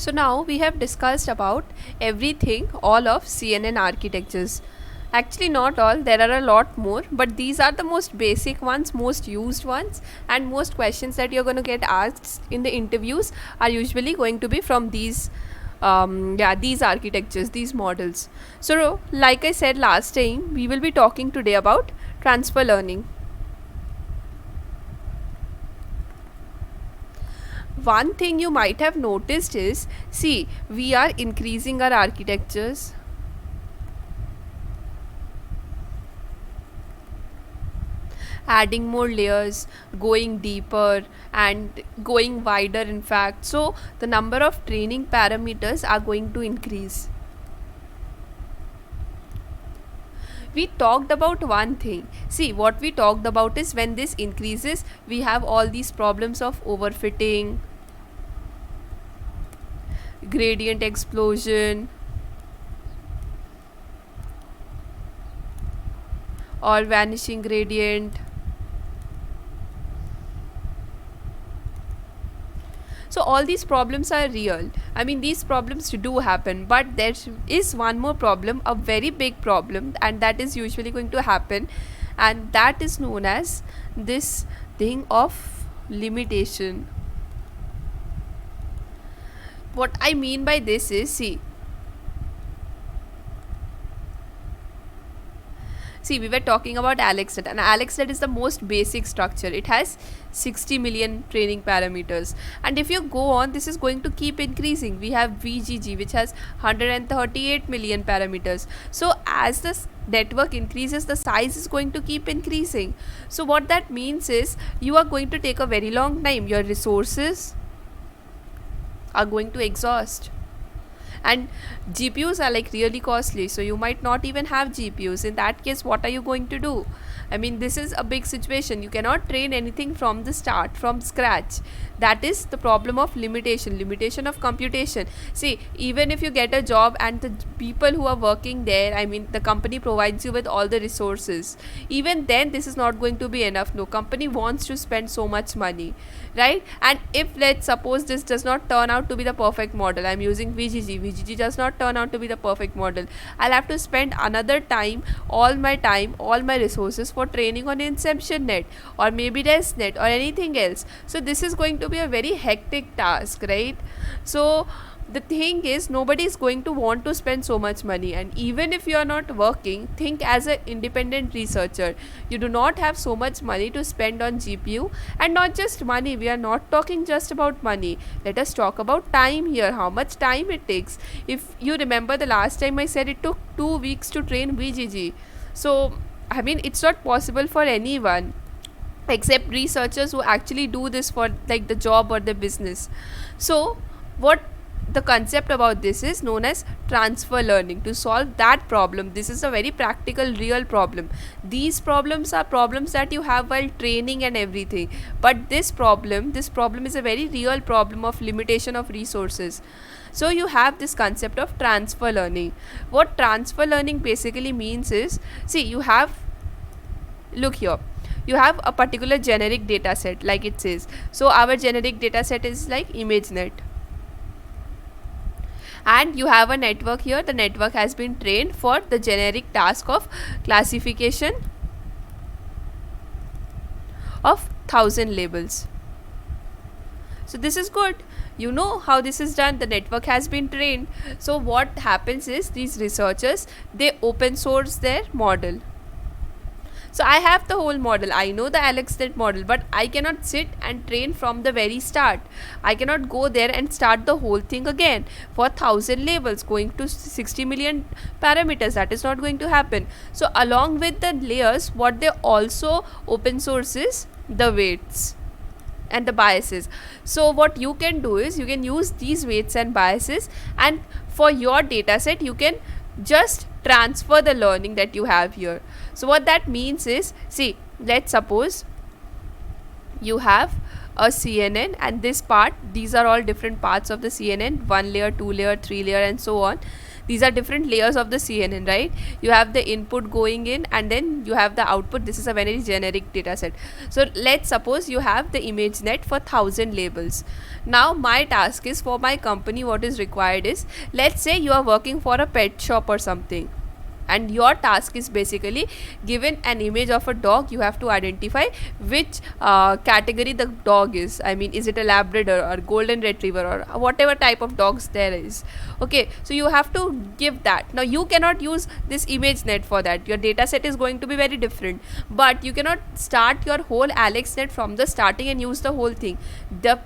So now we have discussed about everything, all of CNN architectures. Actually, not all, there are a lot more, but these are the most basic ones, most used ones, and most questions that you're going to get asked in the interviews are usually going to be from these architectures, these models. So, like I said last time, we will be talking today about transfer learning. One thing you might have noticed is, see, we are increasing our architectures, adding more layers, going deeper and going wider, in fact. So the number of training parameters are going to increase. We talked about one thing. See, what we talked about is when this increases, we have all these problems of overfitting, gradient explosion, or vanishing gradient. So all these problems are real. I mean, these problems do happen, but there is one more problem, a very big problem, and that is usually going to happen, and that is known as this thing of limitation. What I mean by this is, see, we were talking about AlexNet, and AlexNet is the most basic structure. It has 60 million training parameters, and if you go on, this is going to keep increasing. We have VGG, which has 138 million parameters. So as the network increases, the size is going to keep increasing. So what that means is, you are going to take a very long time. Your resources are going to exhaust, and GPUs are like really costly, so you might not even have GPUs. In that case, what are you going to do? I mean, this is a big situation. You cannot train anything from the start, from scratch. That is the problem of limitation of computation. See, even if you get a job and the people who are working there, I mean, the company provides you with all the resources, even then this is not going to be enough. No company wants to spend so much money, right? And if, let's suppose, this does not turn out to be the perfect model, I'm using VGG does not turn out to be the perfect model, I'll have to spend another time, all my resources for training on Inception Net or maybe ResNet or anything else. So this is going to be a very hectic task, right? So the thing is, nobody is going to want to spend so much money. And even if you are not working, think as an independent researcher, you do not have so much money to spend on GPU. And not just money, we are not talking just about money, let us talk about time here, how much time it takes. If you remember, the last time I said it took 2 weeks to train VGG. So I mean, it's not possible for anyone except researchers who actually do this for like the job or the business. So what the concept about this is known as transfer learning. To solve that problem, this is a very practical, real problem. These problems are problems that you have while training and everything, but this problem is a very real problem of limitation of resources. So you have this concept of transfer learning. What transfer learning basically means is, see, you have, look here, you have a particular generic data set, like it says. So our generic data set is like ImageNet, and you have a network here. The network has been trained for the generic task of classification of 1000 labels. So this is good. You know how this is done. The network has been trained. So what happens is, these researchers, they open source their model. So I have the whole model, I know the AlexNet model, but I cannot sit and train from the very start. I cannot go there and start the whole thing again for 1000 labels going to 60 million parameters. That is not going to happen. So along with the layers, what they also open source is the weights and the biases. So what you can do is, you can use these weights and biases, and for your data set you can just transfer the learning that you have here. So what that means is, see, let's suppose you have a CNN, and this part, these are all different parts of the CNN, 1 layer, 2 layer, 3 layer, and so on. These are different layers of the CNN, right? You have the input going in and then you have the output. This is a very generic data set. So let's suppose you have the ImageNet for 1000 labels. Now my task is, for my company, what is required is, let's say you are working for a pet shop or something, and your task is basically, given an image of a dog, you have to identify which category the dog is. I mean, is it a Labrador or golden retriever or whatever type of dogs there is. Okay, so you have to give that. Now you cannot use this ImageNet for that. Your data set is going to be very different, but you cannot start your whole AlexNet from the starting and use the whole thing. The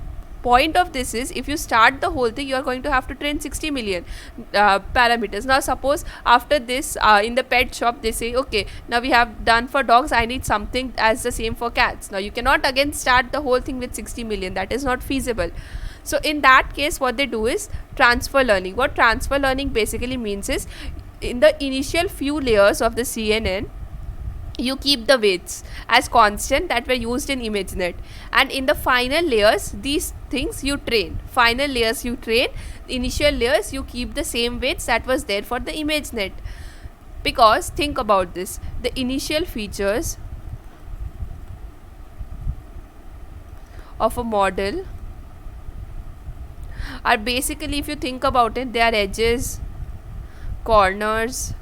point of this is, if you start the whole thing, you are going to have to train 60 million parameters. Now suppose after this, in the pet shop they say, okay, now we have done for dogs, I need something as the same for cats. Now you cannot again start the whole thing with 60 million. That is not feasible. So in that case, what they do is transfer learning. What transfer learning basically means is, in the initial few layers of the CNN, you keep the weights as constant that were used in ImageNet, and in the final layers, these things you train. Final layers you train, initial layers you keep the same weights that was there for the ImageNet. Because think about this, the initial features of a model are basically, if you think about it, they are edges, corners,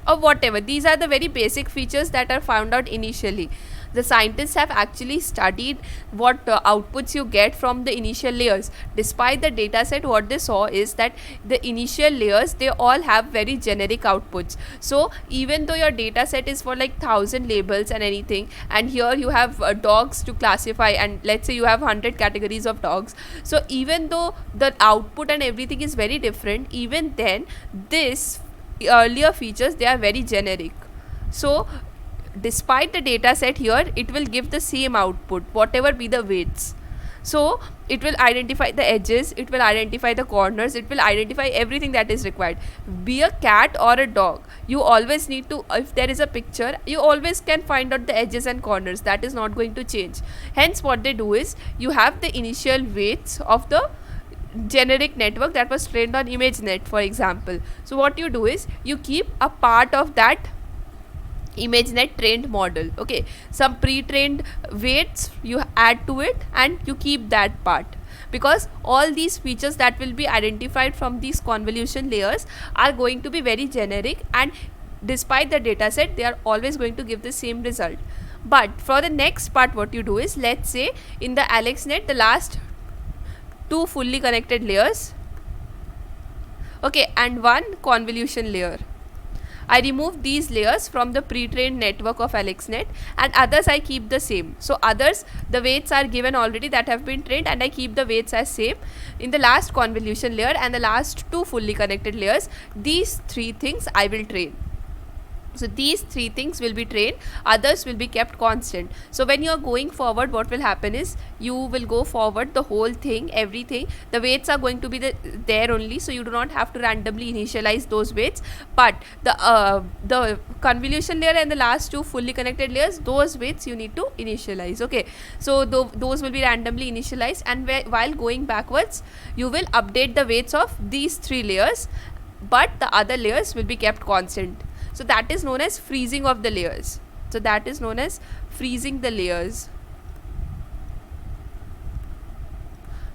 or whatever. These are the very basic features that are found out initially. The scientists have actually studied what outputs you get from the initial layers. Despite the data set, what they saw is that the initial layers, they all have very generic outputs. So even though your data set is for like 1000 labels and anything, and here you have dogs to classify, and let's say you have 100 categories of dogs, so even though the output and everything is very different, even then this earlier features, they are very generic. So despite the data set here, it will give the same output whatever be the weights. So it will identify the edges, it will identify the corners, it will identify everything that is required. Be a cat or a dog, you always need to, if there is a picture, you always can find out the edges and corners. That is not going to change. Hence what they do is, you have the initial weights of the generic network that was trained on ImageNet, for example. So what you do is, you keep a part of that ImageNet trained model. Okay, some pre-trained weights you add to it and you keep that part, because all these features that will be identified from these convolution layers are going to be very generic, and despite the data set, they are always going to give the same result. But for the next part, what you do is, let's say in the AlexNet, the last 2 fully connected layers, okay, and 1 convolution layer, I remove these layers from the pre-trained network of AlexNet, and others I keep the same. So others, the weights are given already that have been trained, and I keep the weights as same. In the last convolution layer and the last 2 fully connected layers, these 3 things I will train. So these 3 things will be trained, others will be kept constant. So when you are going forward, what will happen is, you will go forward the whole thing, everything, the weights are going to be there only, so you do not have to randomly initialize those weights. But the convolution layer and the last 2 fully connected layers, those weights you need to initialize. Okay, so those will be randomly initialized, and while going backwards, you will update the weights of these 3 layers, but the other layers will be kept constant. So that is known as freezing of the layers. So that is known as freezing the layers,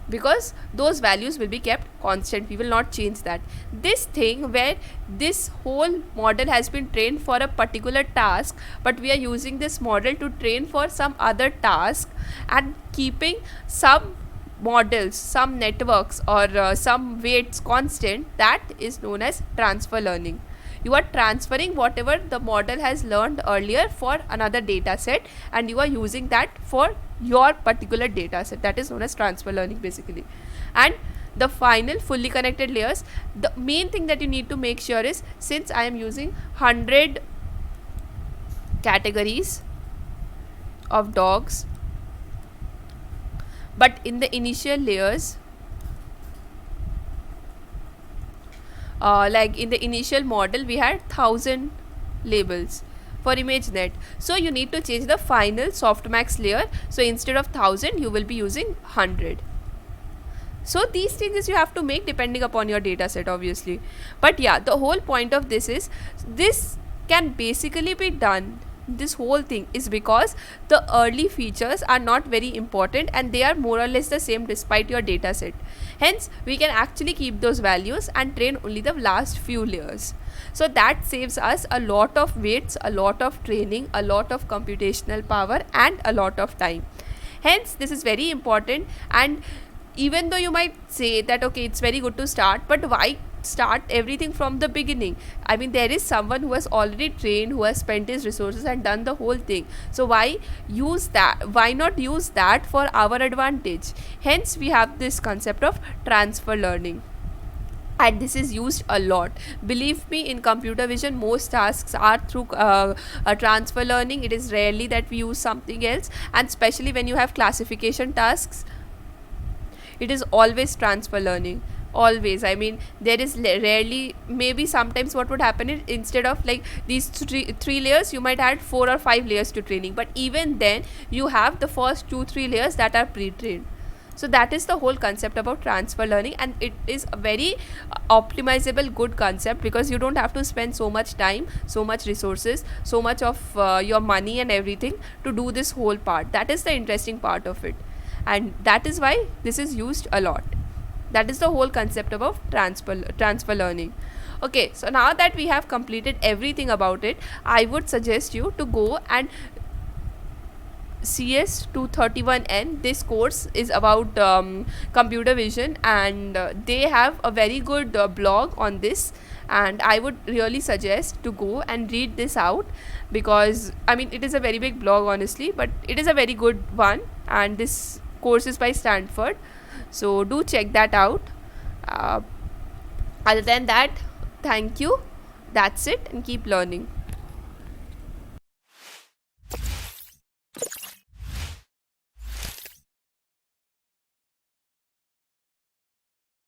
because those values will be kept constant. We will not change that. This thing where this whole model has been trained for a particular task, but we are using this model to train for some other task and keeping some models, some networks, or some weights constant, that is known as transfer learning. You are transferring whatever the model has learned earlier for another data set, and you are using that for your particular data set. That is known as transfer learning basically. And the final fully connected layers, the main thing that you need to make sure is, since I am using 100 categories of dogs, but in the initial layers, like in the initial model we had 1000 labels for ImageNet, so you need to change the final softmax layer. So instead of 1000 you will be using 100. So these changes you have to make depending upon your data set, obviously. But yeah, the whole point of this is, this can basically be done, this whole thing is because the early features are not very important and they are more or less the same despite your data set. Hence we can actually keep those values and train only the last few layers. So that saves us a lot of weights, a lot of training, a lot of computational power, and a lot of time. Hence this is very important. And even though you might say that okay, it's very good to start, but why start everything from the beginning? I mean, there is someone who has already trained, who has spent his resources and done the whole thing. So why use that? Why not use that for our advantage? Hence we have this concept of transfer learning, and this is used a lot. Believe me, in computer vision most tasks are through a transfer learning. It is rarely that we use something else, and especially when you have classification tasks, it is always transfer learning, always. I mean, there is rarely, maybe sometimes what would happen is, instead of like these three layers, you might add 4 or 5 layers to training, but even then you have the first 2-3 layers that are pre-trained. So that is the whole concept about transfer learning, and it is a very optimizable good concept, because you don't have to spend so much time, so much resources, so much of your money and everything to do this whole part. That is the interesting part of it, and that is why this is used a lot. That is the whole concept about transfer learning. Okay, so now that we have completed everything about it, I would suggest you to go and CS 231N. This course is about computer vision, and they have a very good blog on this, and I would really suggest to go and read this out, because I mean, it is a very big blog honestly, but it is a very good one, and this course is by Stanford, so do check that out. uh, Other than that, thank you, that's it, and keep learning.